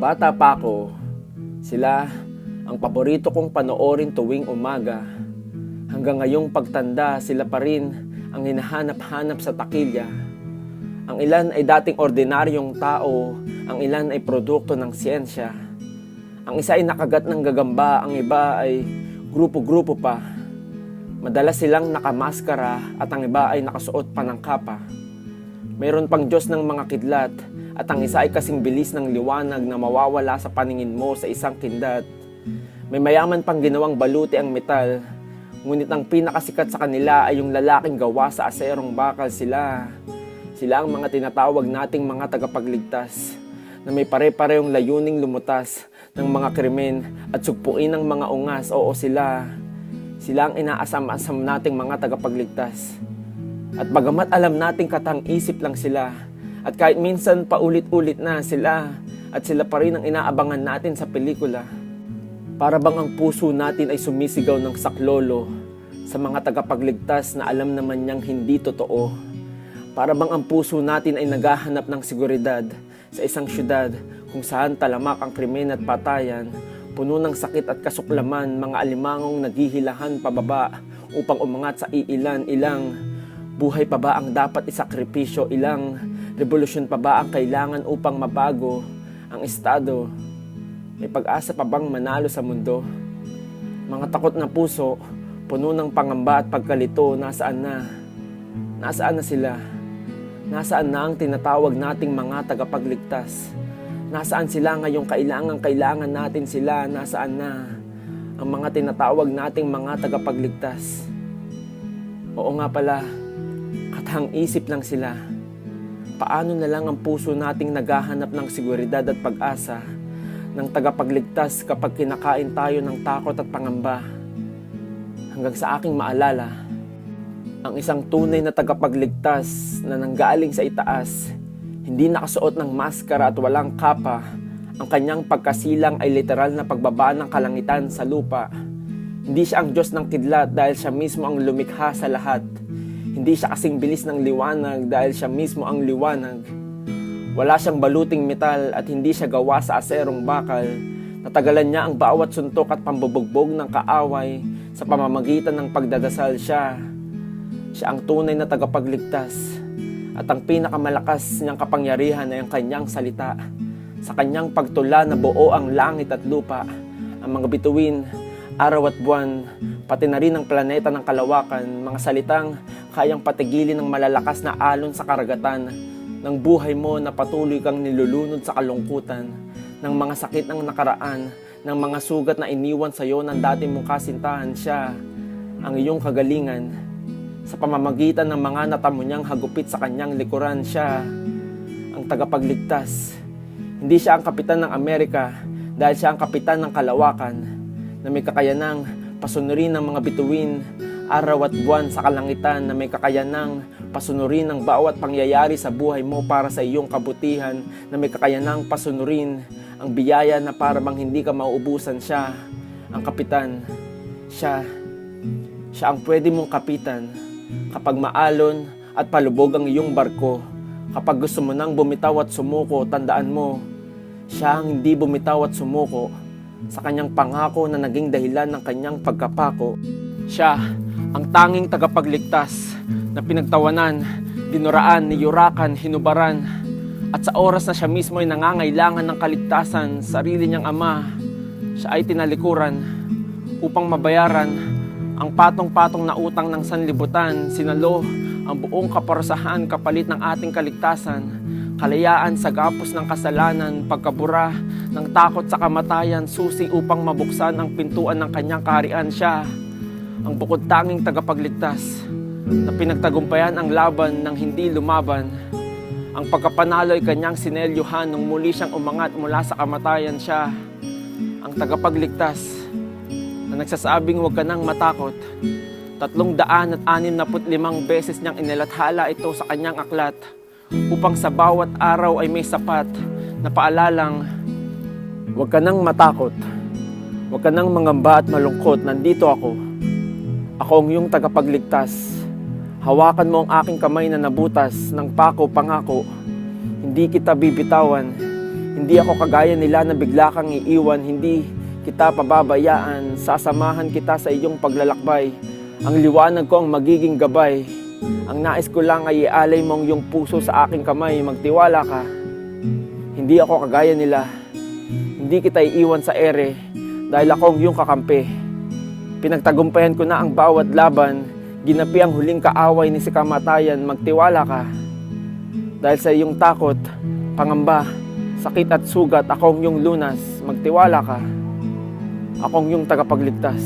bata pa ako, sila ang paborito kong panoorin tuwing umaga. Hanggang ngayong pagtanda, sila pa rin ang hinahanap-hanap sa takilya. Ang ilan ay dating ordinaryong tao, ang ilan ay produkto ng siyensya. Ang isa ay nakagat ng gagamba, ang iba ay grupo-grupo pa. Madalas silang nakamaskara at ang iba ay nakasuot pa ng kapa. Mayroon pang Diyos ng mga kidlat at ang isa ay kasing bilis ng liwanag na mawawala sa paningin mo sa isang kindat. May mayaman pang ginawang baluti ang metal, ngunit ang pinakasikat sa kanila ay yung lalaking gawa sa aserong bakal. Sila ang mga tinatawag nating mga tagapagligtas na may pare-parehong layuning lumutas ng mga krimen at sugpuin ng mga ungas. Oo, sila ang inaasam-asam nating mga tagapagligtas. At bagamat alam nating katang-isip lang sila, at kahit minsan paulit-ulit na sila, at sila pa rin ang inaabangan natin sa pelikula. Para bang ang puso natin ay sumisigaw ng saklolo sa mga tagapagligtas na alam naman niyang hindi totoo. Para bang ang puso natin ay naghahanap ng seguridad sa isang syudad kung saan talamak ang krimen at patayan, puno ng sakit at kasuklaman, mga alimangong naghihilahan pababa upang umangat sa ilan-ilang. Buhay pa ba ang dapat isakripisyo? Ilang revolusyon pa ba ang kailangan upang mabago ang estado? May pag-asa pa bang manalo sa mundo? Mga takot na puso, puno ng pangamba at pagkalito, nasaan na? Nasaan na sila? Nasaan na ang tinatawag nating mga tagapagligtas? Nasaan sila ngayong kailangan natin sila? Nasaan na ang mga tinatawag nating mga tagapagligtas? Oo nga pala, katang-isip lang sila. Paano na lang ang puso nating naghahanap ng seguridad at pag-asa ng tagapagligtas kapag kinakain tayo ng takot at pangamba? Hanggang sa aking maalala, ang isang tunay na tagapagligtas na nanggaling sa itaas, hindi nakasuot ng maskara at walang kapa. Ang kanyang pagkasilang ay literal na pagbaba ng kalangitan sa lupa. Hindi siya ang Diyos ng kidlat dahil siya mismo ang lumikha sa lahat. Hindi siya kasing bilis ng liwanag dahil siya mismo ang liwanag. Wala siyang baluting metal at hindi siya gawa sa aserong bakal. Natagalan niya ang bawat suntok at pambubugbog ng kaaway sa pamamagitan ng pagdadasal. Siya ang tunay na tagapagligtas. At ang pinakamalakas niyang kapangyarihan ay ang kanyang salita. Sa kanyang pagtula na buo ang langit at lupa, ang mga bituin, araw at buwan, pati na rin ang planeta ng kalawakan, mga salitang kayang patigilin ng malalakas na alon sa karagatan, ng buhay mo na patuloy kang nilulunod sa kalungkutan, ng mga sakit ng nakaraan, ng mga sugat na iniwan sa iyo ng dati mong kasintahan. Siya ang iyong kagalingan. Sa pamamagitan ng mga natamo niyang hagupit sa kanyang likuran, siya ang tagapagligtas. Hindi siya ang kapitan ng Amerika dahil siya ang kapitan ng kalawakan na may kakayanang pasunurin ng mga bituin, araw at buwan sa kalangitan, na may kakayanang pasunurin ng bawat pangyayari sa buhay mo para sa iyong kabutihan, na may kakayanang pasunurin ang biyaya na para bang hindi ka mauubusan. Siya ang kapitan. Siya ang pwede mong kapitan kapag maalon at palubog ang iyong barko. Kapag gusto mo nang bumitaw at sumuko, tandaan mo, siya ang hindi bumitaw at sumuko sa kanyang pangako na naging dahilan ng kanyang pagkapako. Siya ang tanging tagapagligtas na pinagtawanan, dinuraan, niyurakan, hinubaran, at sa oras na siya mismo ay nangangailangan ng kaligtasan, sarili niyang ama, siya ay tinalikuran upang mabayaran ang patong-patong na utang ng sanlibutan. Sinalo ang buong kaparusahan kapalit ng ating kaligtasan, kalayaan sa gapos ng kasalanan, pagkabura ng takot sa kamatayan, susi upang mabuksan ang pintuan ng kanyang kaharian. Siya ang bukod tanging tagapagligtas na pinagtagumpayan ang laban ng hindi lumaban. Ang pagkapanalo ay kanyang sinelyuhan nung muli siyang umangat mula sa kamatayan. Siya ang tagapagligtas na nagsasabing huwag ka nang matakot. 365 beses niyang inilathala ito sa kanyang aklat upang sa bawat araw ay may sapat na paalalang huwag ka nang matakot, huwag ka nang mangamba at malungkot. Nandito ako. Ako ang iyong tagapagligtas. Hawakan mo ang aking kamay na nabutas ng pako pangako. Hindi kita bibitawan. Hindi ako kagaya nila na bigla kang iiwan, hindi kita pababayaan, sasamahan kita sa iyong paglalakbay. Ang liwanag ko ang magiging gabay. Ang nais ko lang ay ialay mong iyong puso sa aking kamay, magtiwala ka. Hindi ako kagaya nila, hindi kita iiwan sa ere, dahil akong iyong kakampi. Pinagtagumpayan ko na ang bawat laban, ginapi ang huling kaaway ni si kamatayan, magtiwala ka. Dahil sa iyong takot, pangamba, sakit at sugat, akong iyong lunas, magtiwala ka. Akong iyong tagapagligtas.